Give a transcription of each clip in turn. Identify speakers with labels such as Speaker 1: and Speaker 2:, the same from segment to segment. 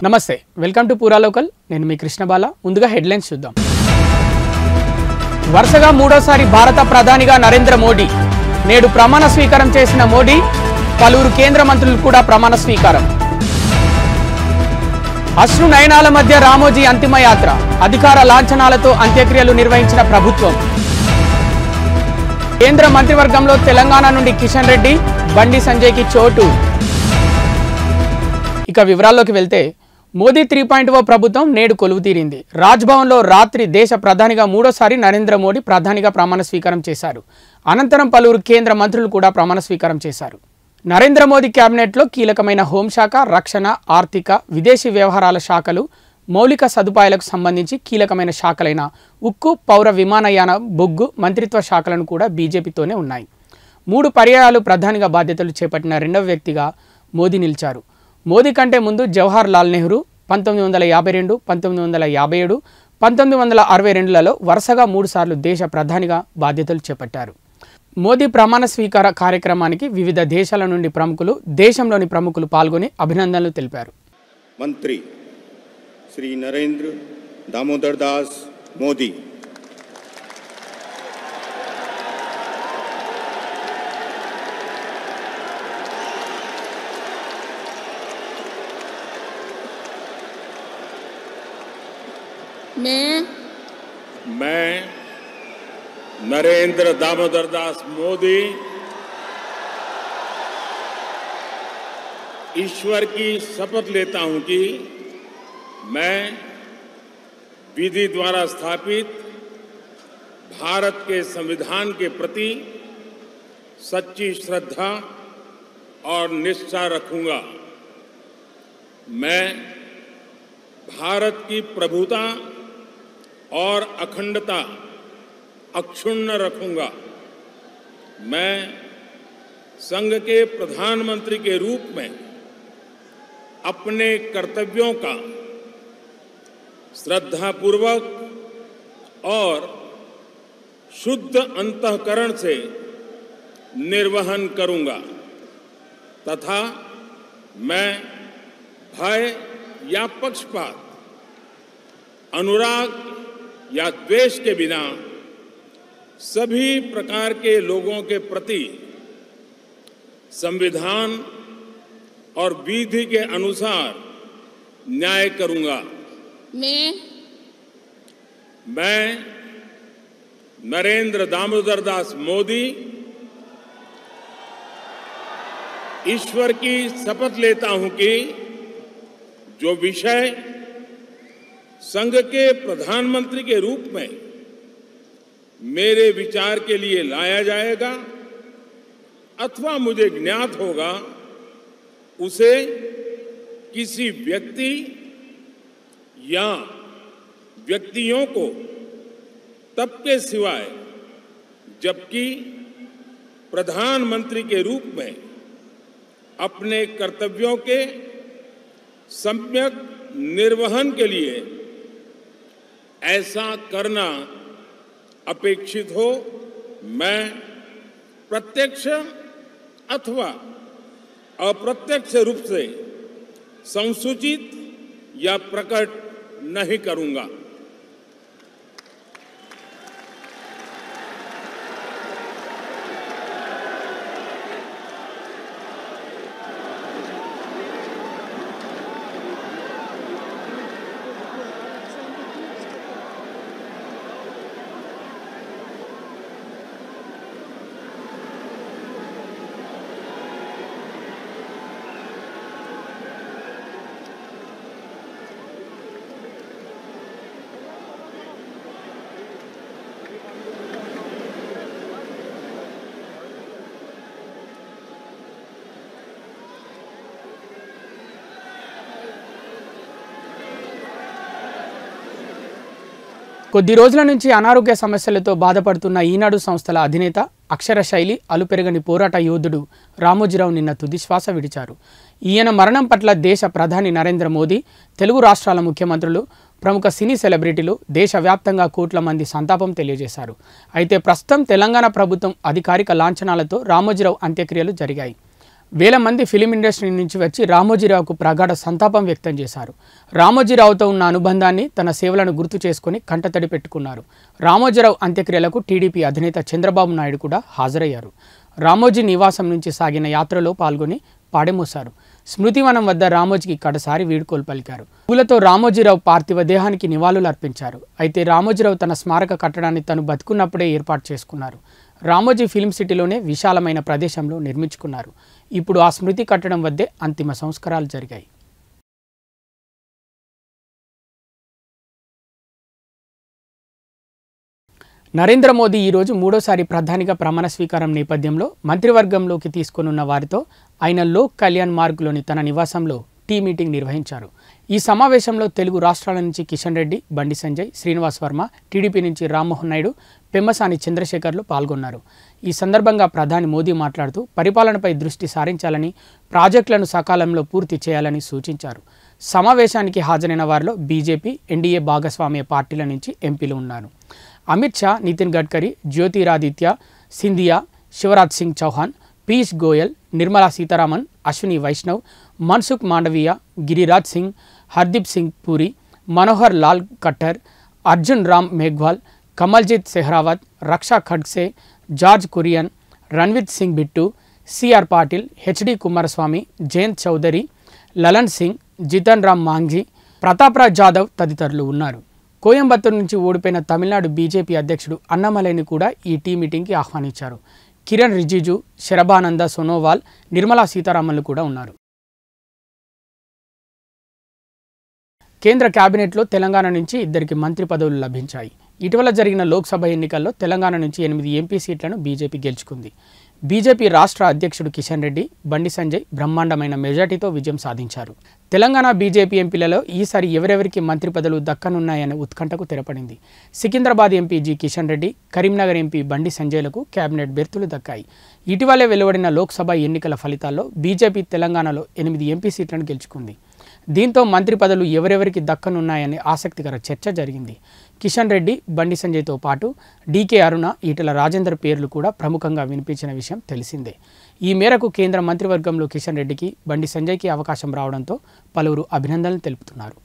Speaker 1: నమస్తే welcome to పూరా local నేను మీ కృష్ణబాల ముందుగా హెడ్లైన్స్ చూద్దాం వరుసగా మూడోసారి భారత ప్రధానిగా నరేంద్ర మోడీ నేడు ప్రమాణ స్వీకారం చేసిన మోడీ పలువురు కేంద్ర మంత్రులు కూడా ప్రమాణ స్వీకారం అశ్రు నయనాల మధ్య రామోజీ అంతిమ యాత్ర అధికార లాంఛనాలతో అంత్యక్రియలు నిర్వహించిన ప్రభుత్వం కేంద్ర మంత్రివర్గంలో తెలంగాణ నుండి కిషన్ రెడ్డి బండి సంజయ్కి చోటు ఇక వివరాల్లోకి వెళ్తే మోదీ 3.0 ప్రభుత్వం నేడు కొలువుతీరింది రాజ్భవన్లో రాత్రి దేశ ప్రధానిగా మూడోసారి నరేంద్ర మోడీ ప్రధానిగా ప్రమాణ స్వీకారం చేశారు అనంతరం పలువురు కేంద్ర మంత్రులు కూడా ప్రమాణ స్వీకారం చేశారు నరేంద్ర మోదీ కేబినెట్లో కీలకమైన హోంశాఖ రక్షణ ఆర్థిక విదేశీ వ్యవహారాల శాఖలు మౌలిక సదుపాయాలకు సంబంధించి కీలకమైన శాఖలైన ఉక్కు పౌర విమానయాన బొగ్గు మంత్రిత్వ శాఖలను కూడా బీజేపీతోనే ఉన్నాయి 3 పర్యాయాలు ప్రధానిగా బాధ్యతలు చేపట్టిన రెండవ వ్యక్తిగా మోదీ నిలిచారు మోదీ కంటే ముందు జవహర్ లాల్ నెహ్రూ 1952, 1957, 1962లలో వరుసగా 3 సార్లు దేశ ప్రధానిగా బాధ్యతలు చేపట్టారు మోదీ ప్రమాణ స్వీకార కార్యక్రమానికి వివిధ దేశాల నుండి ప్రముఖులు దేశంలోని ప్రముఖులు పాల్గొని అభినందనలు తెలిపారు
Speaker 2: మంత్రి శ్రీ నరేంద్ర దామోదర్ దాస్ మోదీ
Speaker 3: मैं नरेंद्र दामोदर दास मोदी ईश्वर की शपथ लेता हूं कि मैं विधि द्वारा स्थापित भारत के संविधान के प्रति सच्ची श्रद्धा और निष्ठा रखूंगा। मैं भारत की प्रभुता और अखंडता अक्षुण्ण रखूंगा। मैं संघ के प्रधानमंत्री के रूप में अपने कर्तव्यों का श्रद्धापूर्वक और शुद्ध अंतःकरण से निर्वहन करूंगा तथा मैं भय या पक्षपात अनुराग या द्वेष के बिना सभी प्रकार के लोगों के प्रति संविधान और विधि के अनुसार न्याय करूंगा। मैं नरेंद्र दामोदर दास मोदी ईश्वर की शपथ लेता हूं कि जो विषय संघ के प्रधानमंत्री के रूप में मेरे विचार के लिए लाया जाएगा अथवा मुझे ज्ञात होगा उसे किसी व्यक्ति या व्यक्तियों को तब के सिवाय जबकि प्रधानमंत्री के रूप में अपने कर्तव्यों के सम्यक निर्वहन के लिए ऐसा करना अपेक्षित हो मैं प्रत्यक्ष अथवा अप्रत्यक्ष रूप से संसूचित या प्रकट नहीं करूंगा।
Speaker 1: కొద్ది రోజుల నుంచి అనారోగ్య సమస్యలతో బాధపడుతున్న ఈనాడు సంస్థల అధినేత అక్షర శైలి అలుపెరగని పోరాట యోధుడు రామోజీరావు నిన్న తుదిశ్వాస విడిచారు ఈయన మరణం పట్ల దేశ ప్రధాని నరేంద్ర మోదీ తెలుగు రాష్ట్రాల ముఖ్యమంత్రులు ప్రముఖ సినీ సెలబ్రిటీలు దేశవ్యాప్తంగా కోట్ల మంది సంతాపం తెలియజేశారు అయితే ప్రస్తుతం తెలంగాణ ప్రభుత్వం అధికారిక లాంఛనాలతో రామోజీరావు అంత్యక్రియలు జరిగాయి వేల మంది ఫిలిం ఇండస్ట్రీ నుంచి వచ్చి రామోజీరావుకు ప్రగాఢ సంతాపం వ్యక్తం చేశారు. రామోజీరావుతో ఉన్న అనుబంధాన్ని, తన సేవలను గుర్తు చేసుకుని కంటతడి పెట్టుకున్నారు. రామోజీరావు అంత్యక్రియలకు టీడీపీ అధినేత చంద్రబాబు నాయుడు కూడా హాజరయ్యారు. రామోజీ నివాసం నుంచి సాగిన యాత్రలో పాల్గొని పాడెమోశారు. స్మృతివనం వద్ద రామోజీకి కడసారి వీడ్కోలు పలికారు. పూలతో రామోజీరావు పార్థివ దేహానికి నివాళులు అర్పించారు. అయితే రామోజీరావు తన స్మారక కట్టడాన్ని తను బతుకున్నప్పుడే ఏర్పాటు చేసుకున్నారు. రామోజీ ఫిల్మ్ సిటీలోనే విశాలమైన ప్రదేశంలో నిర్మించుకున్నారు. ఇప్పుడు ఆ స్మృతి కట్టడం వద్దే అంతిమ సంస్కారాలు జరిగాయి. నరేంద్ర మోదీ ఈరోజు మూడోసారి ప్రధానిగా ప్రమాణ స్వీకారం నేపథ్యంలో మంత్రివర్గంలోకి తీసుకొనున్న వారితో ఆయన లోక్ కళ్యాణ్ మార్గ్లోని తన నివాసంలో టీ మీటింగ్ నిర్వహించారు. ఈ సమావేశంలో తెలుగు రాష్ట్రాల నుంచి కిషన్ రెడ్డి, బండి సంజయ్, శ్రీనివాస్ వర్మ, టీడీపీ నుంచి రామ్మోహన్ నాయుడు, పెమ్మసాని చంద్రశేఖర్లు పాల్గొన్నారు. ఈ సందర్భంగా ప్రధాని మోదీ మాట్లాడుతూ పరిపాలనపై దృష్టి సారించాలని, ప్రాజెక్టులను సకాలంలో పూర్తి చేయాలని సూచించారు. సమావేశానికి హాజరైన వారిలో బీజేపీ, ఎన్డీఏ భాగస్వామ్య పార్టీల నుంచి ఎంపీలు ఉన్నారు. అమిత్ షా, నితిన్ గడ్కరీ, జ్యోతిరాదిత్య సింధియా, శివరాజ్ సింగ్ చౌహాన్, పీయూష్ గోయల్, నిర్మలా సీతారామన్, అశ్విని వైష్ణవ్, మన్సుఖ్ మాండవీయ, గిరిరాజ్ సింగ్, హర్దీప్ సింగ్ పూరి, మనోహర్ లాల్ ఖట్టర్, అర్జున్ రామ్ మేఘ్వాల్, కమల్జిత్ సెహ్రావత్, రక్షా ఖడ్సే, జార్జ్ కురియన్, రణ్విత్ సింగ్ బిట్టు, సిఆర్ పాటిల్, హెచ్డి కుమారస్వామి, జయంత్ చౌదరి, లలన్ సింగ్, జితన్ రామ్ మాంఝీ, ప్రతాప్రాజ్ జాదవ్ తదితరులు ఉన్నారు. కోయంబత్తూరు నుంచి ఓడిపోయిన తమిళనాడు బీజేపీ అధ్యక్షుడు అన్నామలైని కూడా ఈ టీ మీటింగ్కి ఆహ్వానించారు. కిరణ్ రిజిజు, శరబానంద సోనోవాల్, నిర్మలా సీతారామన్లు కూడా ఉన్నారు. కేంద్ర కేబినెట్లో తెలంగాణ నుంచి 2 మంత్రి పదవులు లభించాయి. ఇటీవల జరిగిన లోక్సభ ఎన్నికల్లో తెలంగాణ నుంచి 8 ఎంపీ సీట్లను బీజేపీ గెలుచుకుంది. బీజేపీ రాష్ట్ర అధ్యక్షుడు కిషన్ రెడ్డి, బండి సంజయ్ బ్రహ్మాండమైన మెజార్టీతో విజయం సాధించారు. తెలంగాణ బీజేపీ ఎంపీలలో ఈసారి ఎవరెవరికి మంత్రి పదవులు దక్కనున్నాయనే ఉత్కంఠకు తెరపడింది. Secunderabad MP G Kishan Reddy, Karimnagar MP Bandi సంజయ్లకు కేబినెట్ బెర్తులు దక్కాయి. ఇటీవలే వెలువడిన లోక్సభ ఎన్నికల ఫలితాల్లో బీజేపీ తెలంగాణలో 8 ఎంపీ సీట్లను గెలుచుకుంది. దీంతో మంత్రి పదవులు ఎవరెవరికి దక్కనున్నాయనే ఆసక్తికర చర్చ జరిగింది. కిషన్ రెడ్డి, బండి సంజయ్తో పాటు డీకే అరుణ, ఈటెల రాజేందర్ పేర్లు కూడా ప్రముఖంగా వినిపించిన విషయం తెలిసిందే. ఈ మేరకు కేంద్ర మంత్రివర్గంలో కిషన్ రెడ్డికి, బండి సంజయ్కి అవకాశం రావడంతో పలువురు అభినందనలు తెలుపుతున్నారు.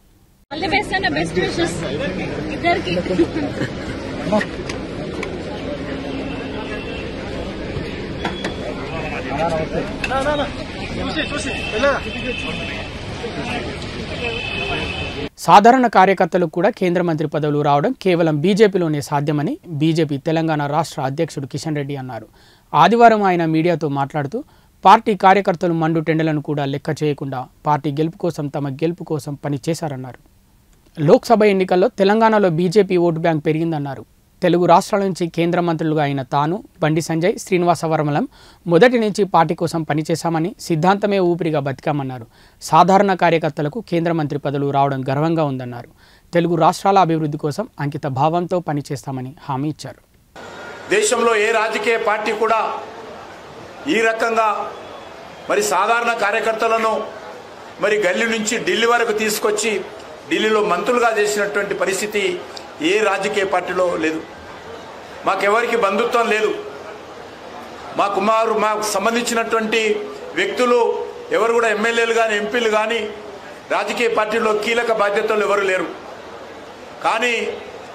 Speaker 1: సాధారణ కార్యకర్తలకు కూడా కేంద్ర మంత్రి పదవులు రావడం కేవలం బీజేపీలోనే సాధ్యమని బీజేపీ తెలంగాణ రాష్ట్ర అధ్యక్షుడు కిషన్ రెడ్డి అన్నారు. ఆదివారం ఆయన మీడియాతో మాట్లాడుతూ పార్టీ కార్యకర్తలు మండు టెండలను కూడా లెక్క చేయకుండా పార్టీ గెలుపు కోసం, తమ గెలుపు కోసం పనిచేశారన్నారు. లోక్సభ ఎన్నికల్లో తెలంగాణలో బీజేపీ ఓటు బ్యాంక్ పెరిగిందన్నారు. తెలుగు రాష్ట్రాల నుంచి కేంద్ర మంత్రులుగా అయిన తాను, బండి సంజయ్, శ్రీనివాస వర్మలం మొదటి నుంచి పార్టీ కోసం పనిచేశామని, సిద్ధాంతమే ఊపిరిగా బతికామన్నారు. సాధారణ కార్యకర్తలకు కేంద్ర మంత్రి పదవులు రావడం గర్వంగా ఉందన్నారు. తెలుగు రాష్ట్రాల అభివృద్ధి కోసం అంకిత భావంతో పనిచేస్తామని హామీ ఇచ్చారు.
Speaker 4: దేశంలో ఏ రాజకీయ పార్టీ కూడా ఈ రకంగా మరి సాధారణ కార్యకర్తలను మరి గల్లీ నుంచి ఢిల్లీ వరకు తీసుకొచ్చి ఢిల్లీలో మంత్రులుగా చేసినటువంటి పరిస్థితి ఏ రాజకీయ పార్టీలో లేదు. మాకెవరికి బంధుత్వం లేదు. మాకు సంబంధించినటువంటి వ్యక్తులు ఎవరు కూడా ఎమ్మెల్యేలు కానీ, ఎంపీలు కానీ రాజకీయ పార్టీలో కీలక బాధ్యతలు ఎవరు లేరు. కానీ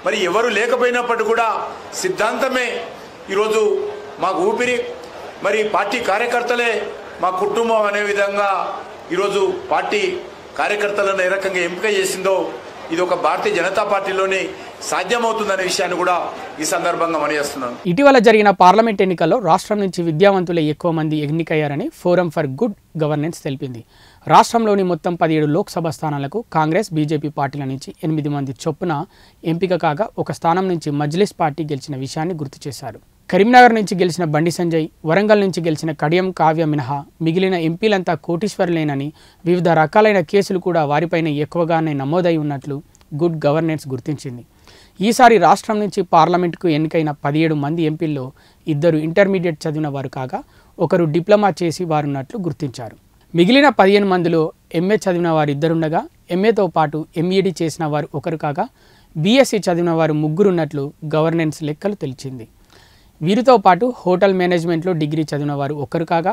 Speaker 4: మరి ఎవరు లేకపోయినప్పటికీ కూడా సిద్ధాంతమే ఈరోజు మాకు ఊపిరి. మరి పార్టీ కార్యకర్తలే మా కుటుంబం అనే విధంగా ఈరోజు పార్టీ కార్యకర్తలను ఏ రకంగా ఎంపిక చేసిందో ఇది ఒక భారతీయ జనతా పార్టీలోనే సాధ్యమవుతుందనే విషయాన్ని కూడా ఈ సందర్భంగా మనయేస్తున్నాను.
Speaker 1: ఇటీవల జరిగిన పార్లమెంట్ ఎన్నికల్లో రాష్ట్రం నుంచి విద్యావంతులే ఎక్కువ మంది ఎన్నికయ్యారని ఫోరం ఫర్ గుడ్ గవర్నెన్స్ తెలిపింది. రాష్ట్రంలోని మొత్తం 17 లోక్సభ స్థానాలకు కాంగ్రెస్, బీజేపీ పార్టీల నుంచి 8 మంది చొప్పున ఎంపిక కాగా ఒక స్థానం నుంచి మజ్లిస్ పార్టీ గెలిచిన విషయాన్ని గుర్తు చేశారు. కరీంనగర్ నుంచి గెలిచిన బండి సంజయ్, వరంగల్ నుంచి గెలిచిన కడియం కావ్య మినహా మిగిలిన ఎంపీలంతా కోటీశ్వరులేనని, వివిధ రకాలైన కేసులు కూడా వారిపైన ఎక్కువగానే నమోదై ఉన్నట్లు గుడ్ గవర్నెన్స్ గుర్తించింది. ఈసారి రాష్ట్రం నుంచి పార్లమెంటుకు ఎన్నికైన 17 మంది ఎంపీల్లో 2 ఇంటర్మీడియట్ చదివిన వారు కాగా ఒకరు డిప్లొమా చేసి వారున్నట్లు గుర్తించారు. మిగిలిన 15 మందిలో ఎంఏ చదివిన వారు 2 ఉండగా, ఎంఏతో పాటు ఎంఈడి చేసిన వారు 1 కాగా బీఎస్సీ చదివిన వారు 3 ఉన్నట్లు గవర్నెన్స్ లెక్కలు తెలిసింది. వీరితో పాటు హోటల్ మేనేజ్మెంట్లో డిగ్రీ చదివిన వారు 1 కాగా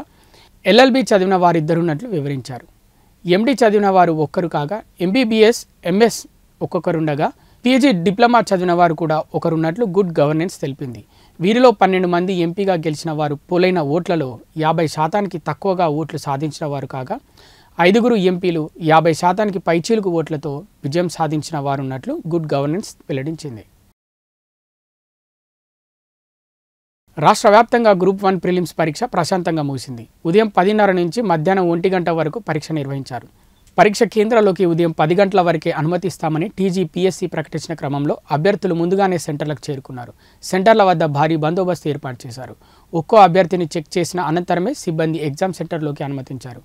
Speaker 1: ఎల్ఎల్బి చదివిన వారిద్దరున్నట్లు వివరించారు. ఎండి చదివిన వారు ఒక్కరు కాగా ఎంబీబీఎస్, ఎంఎస్ ఒక్కొక్కరుండగా పీజీ డిప్లొమా చదివిన వారు కూడా ఒకరున్నట్లు గుడ్ గవర్నెన్స్ తెలిపింది. వీరిలో 12 మంది ఎంపీగా గెలిచిన వారు పోలైన ఓట్లలో 50% తక్కువగా ఓట్లు సాధించిన వారు కాగా 5 ఎంపీలు 50% పైచీలుకు ఓట్లతో విజయం సాధించిన వారున్నట్లు గుడ్ గవర్నెన్స్ వెల్లడించింది. రాష్ట్ర వ్యాప్తంగా గ్రూప్ 1 ప్రిలిమ్స్ పరీక్ష ప్రశాంతంగా ముగిసింది. ఉదయం 10:30 నుంచి మధ్యాహ్నం 1 గంట వరకు పరీక్ష నిర్వహించారు. పరీక్ష కేంద్రాల్లోకి ఉదయం 10 గంటల వరకే అనుమతిస్తామని టీజీపీఎస్సీ ప్రకటించిన క్రమంలో అభ్యర్థులు ముందుగానే సెంటర్లకు చేరుకున్నారు. సెంటర్ల వద్ద భారీ బందోబస్తు ఏర్పాటు చేశారు. ఒక్కో అభ్యర్థిని చెక్ చేసిన అనంతరమే సిబ్బంది ఎగ్జామ్ సెంటర్లోకి అనుమతించారు.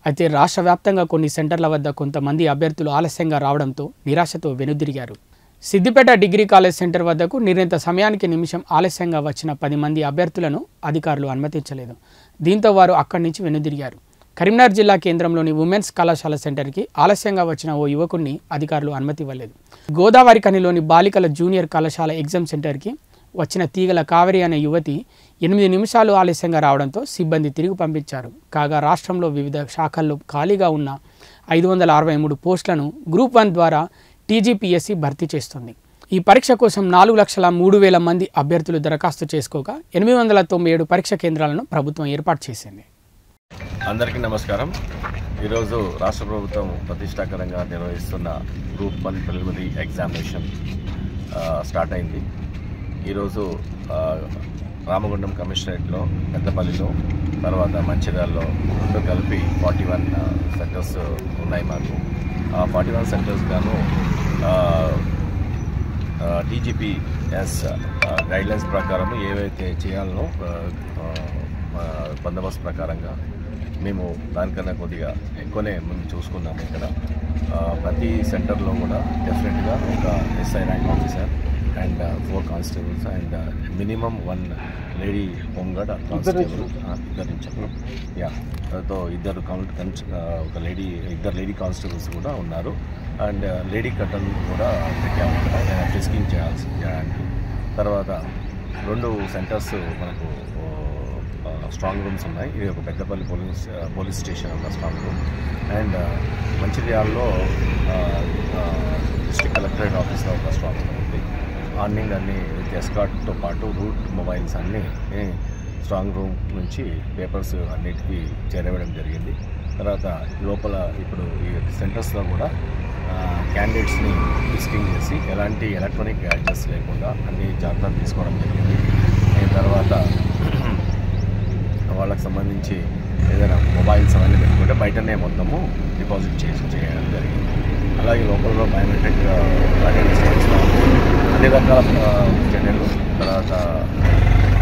Speaker 1: అయితే రాష్ట్ర వ్యాప్తంగా కొన్ని సెంటర్ల వద్ద కొంతమంది అభ్యర్థులు ఆలస్యంగా రావడంతో నిరాశతో వెనుదిరిగారు. సిద్దిపేట డిగ్రీ కాలేజ్ సెంటర్ వద్దకు నిర్ణీత సమయానికి నిమిషం ఆలస్యంగా వచ్చిన 10 మంది అభ్యర్థులను అధికారులు అనుమతించలేదు. దీంతో వారు అక్కడి నుంచి వెనుదిరిగారు. కరీంనగర్ జిల్లా కేంద్రంలోని ఉమెన్స్ కళాశాల సెంటర్కి ఆలస్యంగా వచ్చిన ఓ యువకుడిని అధికారులు అనుమతి ఇవ్వలేదు. గోదావరి కనిలోని బాలికల జూనియర్ కళాశాల ఎగ్జామ్ సెంటర్కి వచ్చిన తీగల కావేరి అనే యువతి 8 నిమిషాలు ఆలస్యంగా రావడంతో సిబ్బంది తిరిగి పంపించారు. కాగా రాష్ట్రంలో వివిధ శాఖల్లో ఖాళీగా ఉన్న 563 పోస్టులను గ్రూప్ 1 ద్వారా టీజీపీఎస్సీ భర్తీ చేస్తుంది. ఈ పరీక్ష కోసం 4,03,000 మంది అభ్యర్థులు దరఖాస్తు చేసుకోగా 897 పరీక్ష కేంద్రాలను ప్రభుత్వం ఏర్పాటు చేసింది.
Speaker 5: అందరికీ నమస్కారం. ఈరోజు రాష్ట్ర ప్రభుత్వం ప్రతిష్టాకరంగా నిర్వహిస్తున్న గ్రూప్ 1 ప్రిలిమినరీ ఎగ్జామినేషన్ స్టార్ట్ అయింది. ఈరోజు రామగుండం కమిషనరేట్లో, పెద్దపల్లిలో, తర్వాత మంచిర్యాలలో రెండు కలిపి 41 సెంటర్స్ ఉన్నాయి మాకు. 41 సెంటర్స్ గాను టీజీపీఎస్ గైడ్లైన్స్ ప్రకారం ఏవైతే చేయాలనో బందోబస్తు ప్రకారంగా మేము దానికన్నా కొద్దిగా ఎక్కువనే మేము చూసుకున్నాము. ఇక్కడ ప్రతి సెంటర్లో కూడా డెఫినెట్గా ఒక SI rank officer and 4 constables and minimum 1 lady home guard constable, ఒక లేడీ కానిస్టేబుల్స్ కూడా ఉన్నారు. అండ్ లేడీ కటన్ కూడా పెట్టాము ఇక్కడ ఫిస్కింగ్ చేయడానికి. తర్వాత 2 సెంటర్స్ మనకు స్ట్రాంగ్ రూమ్స్ ఉన్నాయి. ఇది ఒక పెద్దపల్లి పోలీస్ స్టేషన్ ఒక స్ట్రాంగ్ రూమ్ అండ్ మంచిర్యాలలో డిస్ట్రిక్ట్ కలెక్టరేట్ ఆఫీస్లో ఒక స్ట్రాంగ్ రూమ్ ఉంది. మార్నింగ్ అన్ని విత్ ఎస్కార్ట్తో పాటు రూట్ మొబైల్స్ అన్నీ స్ట్రాంగ్ రూమ్ నుంచి పేపర్స్ అన్నిటికీ చేరవేయడం జరిగింది. తర్వాత లోపల ఇప్పుడు ఈ సెంటర్స్లో కూడా క్యాండిడేట్స్ని ఫిస్కింగ్ చేసి ఎలాంటి ఎలక్ట్రానిక్ గ్యాడ్జెట్స్ లేకుండా అన్ని జాగ్రత్తలు తీసుకోవడం జరిగింది. తర్వాత వాళ్ళకి సంబంధించి ఏదైనా మొబైల్స్ అవన్నీ పెట్టుకుంటే బయటనే మొత్తము డిపాజిట్ చేయడం జరిగింది. అలాగే లోపల బయోమెట్రిక్ అన్ని రకాల చర్యలు, తర్వాత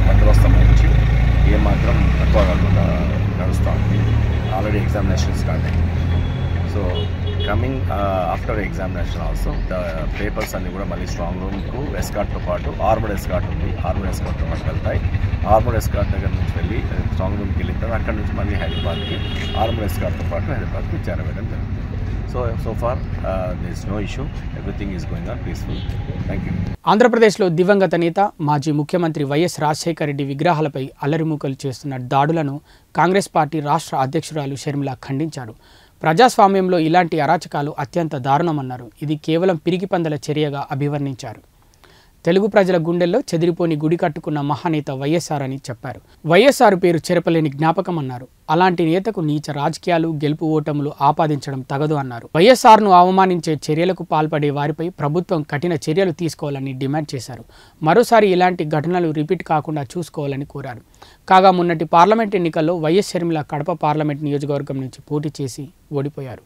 Speaker 5: బందోబస్తు నుంచి ఏమాత్రం తక్కువ కాకుండా నడుస్తుంది. ఆల్రెడీ ఎగ్జామినేషన్ స్టార్ట్ అయింది. So coming after examination also papers అన్నీ కూడా మళ్ళీ స్ట్రాంగ్ రూమ్కు ఎస్కార్ట్తో పాటు ఆర్మర్డ్ ఎస్కార్ట్ ఉంది. ఆర్మర్డ్ ఎస్కార్ట్తో పాటు వెళ్తాయి. ఆర్మర్డ్ ఎస్కార్ట్ దగ్గర నుంచి వెళ్ళి స్ట్రాంగ్ రూమ్కి వెళ్ళిన తర్వాత అక్కడి నుంచి మళ్ళీ హైదరాబాద్కి ఆర్మర్డ్ ఎస్కార్ట్తో పాటు హైదరాబాద్కి చేరవేయడం జరుగుతుంది. So far this no issue, everything is going on peaceful. Thank you.
Speaker 1: ఆంధ్రప్రదేశ్లో దివంగత నేత మాజీ ముఖ్యమంత్రి వైఎస్ రాజశేఖర రెడ్డి విగ్రహాలపై అల్లరిమూకలు చేస్తున్న దాడులను కాంగ్రెస్ పార్టీ రాష్ట్ర అధ్యక్షురాలు షర్మిల ఖండించారు. ప్రజాస్వామ్యంలో ఇలాంటి అరాచకాలు అత్యంత దారుణమన్నారు. ఇది కేవలం పిరికిపందల చర్యగా అభివర్ణించారు. తెలుగు ప్రజల గుండెల్లో చెదిరిపోని గుడి కట్టుకున్న మహానేత వైఎస్ఆర్ అని చెప్పారు. వైఎస్ఆర్ పేరు చెరపలేని జ్ఞాపకం అన్నారు. అలాంటి నేతకు నీచ రాజకీయాలు, గెలుపు ఓటములు ఆపాదించడం తగదు అన్నారు. వైఎస్ఆర్ను అవమానించే చర్యలకు పాల్పడే వారిపై ప్రభుత్వం కఠిన చర్యలు తీసుకోవాలని డిమాండ్ చేశారు. మరోసారి ఇలాంటి ఘటనలు రిపీట్ కాకుండా చూసుకోవాలని కోరారు. కాగా మొన్నటి పార్లమెంట్ ఎన్నికల్లో వైఎస్ షర్మిల కడప పార్లమెంట్ నియోజకవర్గం నుంచి పోటీ చేసి ఓడిపోయారు.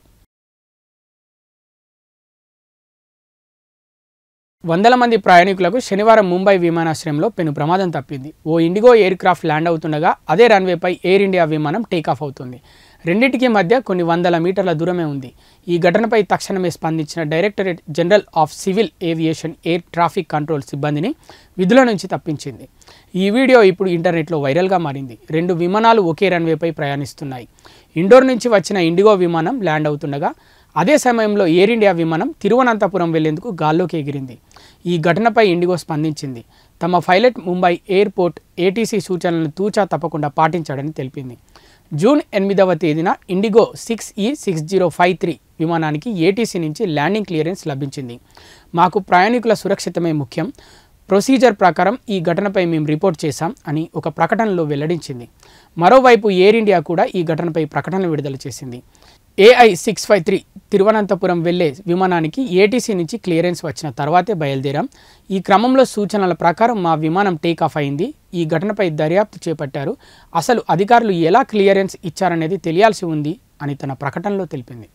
Speaker 1: వందల మంది ప్రయాణికులకు శనివారం ముంబై విమానాశ్రయంలో పెను ప్రమాదం తప్పింది. ఓ ఇండిగో ఎయిర్ క్రాఫ్ట్ ల్యాండ్ అవుతుండగా అదే రన్వేపై ఎయిర్ ఇండియా విమానం టేకాఫ్ అవుతుంది. రెండింటికి మధ్య కొన్ని వందల మీటర్ల దూరమే ఉంది. ఈ ఘటనపై తక్షణమే స్పందించిన directorate general of civil aviation air traffic control సిబ్బందిని విధుల నుంచి తప్పించింది. ఈ వీడియో ఇప్పుడు ఇంటర్నెట్లో వైరల్గా మారింది. 2 విమానాలు ఒకే రన్వేపై ప్రయాణిస్తున్నాయి. ఇండోర్ నుంచి వచ్చిన ఇండిగో విమానం ల్యాండ్ అవుతుండగా అదే సమయంలో ఎయిర్ ఇండియా విమానం తిరువనంతపురం వెళ్లేందుకు గాల్లోకి ఎగిరింది. ఈ ఘటనపై ఇండిగో స్పందించింది. తమ పైలట్ ముంబై ఎయిర్పోర్ట్ ఏటీసీ సూచనలను తూచా తప్పకుండా పాటించాడని తెలిపింది. జూన్ 8వ తేదీన ఇండిగో 6E6053 విమానానికి ఏటీసీ నుంచి ల్యాండింగ్ క్లియరెన్స్ లభించింది. మాకు ప్రయాణికుల సురక్షితమే ముఖ్యం. ప్రొసీజర్ ప్రకారం ఈ ఘటనపై మేము రిపోర్ట్ చేశాం అని ఒక ప్రకటనలో వెల్లడించింది. మరోవైపు ఎయిర్ ఇండియా కూడా ఈ ఘటనపై ప్రకటన విడుదల చేసింది. AI653 తిరువనంతపురం వెళ్లే విమానానికి ఏటీసీ నుంచి క్లియరెన్స్ వచ్చిన తర్వాతే బయలుదేరాం. ఈ క్రమంలో సూచనల ప్రకారం మా విమానం టేకాఫ్ అయింది. ఈ ఘటనపై దర్యాప్తు చేపట్టారు. అసలు అధికారులు ఎలా క్లియరెన్స్ ఇచ్చారనేది తెలియాల్సి ఉంది అని తన ప్రకటనలో తెలిపింది.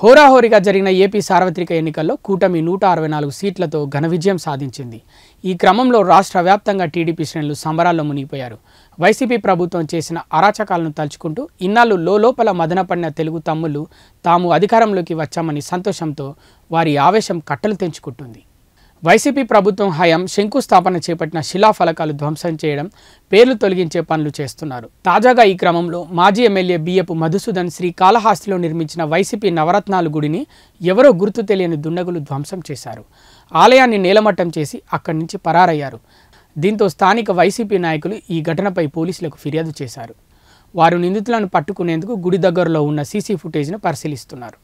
Speaker 1: హోరాహోరీగా జరిగిన ఏపీ సార్వత్రిక ఎన్నికల్లో కూటమి 164 సీట్లతో ఘన విజయం సాధించింది. ఈ క్రమంలో రాష్ట్ర వ్యాప్తంగా టీడీపీ శ్రేణులు సంబరాల్లో మునిగిపోయారు. వైసీపీ ప్రభుత్వం చేసిన అరాచకాలను తలుచుకుంటూ ఇన్నాళ్ళు లోపల మదనపడిన తెలుగు తమ్ముళ్ళు తాము అధికారంలోకి వచ్చామని సంతోషంతో వారి ఆవేశం కట్టలు తెంచుకుంటుంది. వైసీపీ ప్రభుత్వం హయాం శంకుస్థాపన చేపట్టిన శిలాఫలకాలు ధ్వంసం చేయడం, పేర్లు తొలగించే పనులు చేస్తున్నారు. తాజాగా ఈ క్రమంలో మాజీ ఎమ్మెల్యే బియ్యపు మధుసూదన్ శ్రీకాళహస్తిలో నిర్మించిన వైసీపీ నవరత్నాలు గుడిని ఎవరో గుర్తు తెలియని దుండగులు ధ్వంసం చేశారు. ఆలయాన్ని నేలమట్టం చేసి అక్కడి నుంచి పరారయ్యారు. దీంతో స్థానిక వైసీపీ నాయకులు ఈ ఘటనపై పోలీసులకు ఫిర్యాదు చేశారు. వారు నిందితులను పట్టుకునేందుకు గుడి దగ్గరలో ఉన్న సీసీ ఫుటేజ్ను పరిశీలిస్తున్నారు.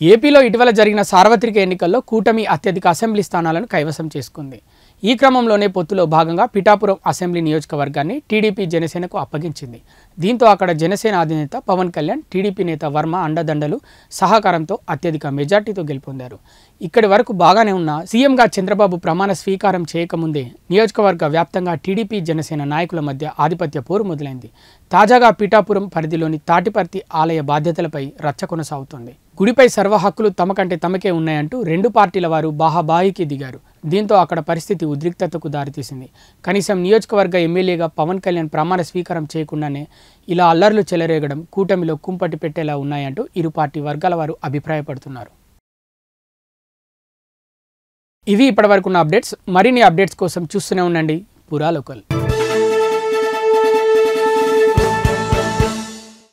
Speaker 1: ఏపీలో ఇటీవల జరిగిన సార్వత్రిక ఎన్నికల్లో కూటమి అత్యధిక అసెంబ్లీ స్థానాలను కైవసం చేసుకుంది. ఈ క్రమంలోనే పొత్తులో భాగంగా పిఠాపురం అసెంబ్లీ నియోజకవర్గాన్ని టీడీపీ జనసేనకు అప్పగించింది. దీంతో అక్కడ జనసేన అధినేత పవన్ కళ్యాణ్, టీడీపీ నేత వర్మ అండదండలు సహకారంతో అత్యధిక మెజార్టీతో గెలుపొందారు. ఇక్కడి వరకు బాగానే ఉన్న సీఎంగా చంద్రబాబు ప్రమాణ స్వీకారం చేయకముందే నియోజకవర్గ వ్యాప్తంగా టీడీపీ జనసేన నాయకుల మధ్య ఆధిపత్య పోరు మొదలైంది. తాజాగా పిఠాపురం పరిధిలోని తాటిపర్తి ఆలయ బాధ్యతలపై రచ్చ కొనసాగుతోంది. గుడిపై సర్వ హక్కులు తమకంటే తమకే ఉన్నాయంటూ రెండు పార్టీల వారు బాహాబాయికి దిగారు. దీంతో అక్కడ పరిస్థితి ఉద్రిక్తతకు దారితీసింది. కనీసం నియోజకవర్గ ఎమ్మెల్యేగా పవన్ కళ్యాణ్ ప్రమాణ స్వీకారం చేయకుండానే ఇలా అల్లర్లు చెలరేగడం కూటమిలో కుంపటి పెట్టేలా ఉన్నాయంటూ ఇరు పార్టీ వర్గాల వారు అభిప్రాయపడుతున్నారు. ఇవి ఇప్పటివరకున్న అప్డేట్స్. మరిన్ని అప్డేట్స్ కోసం చూస్తూనే ఉండండి పురా లోకల్.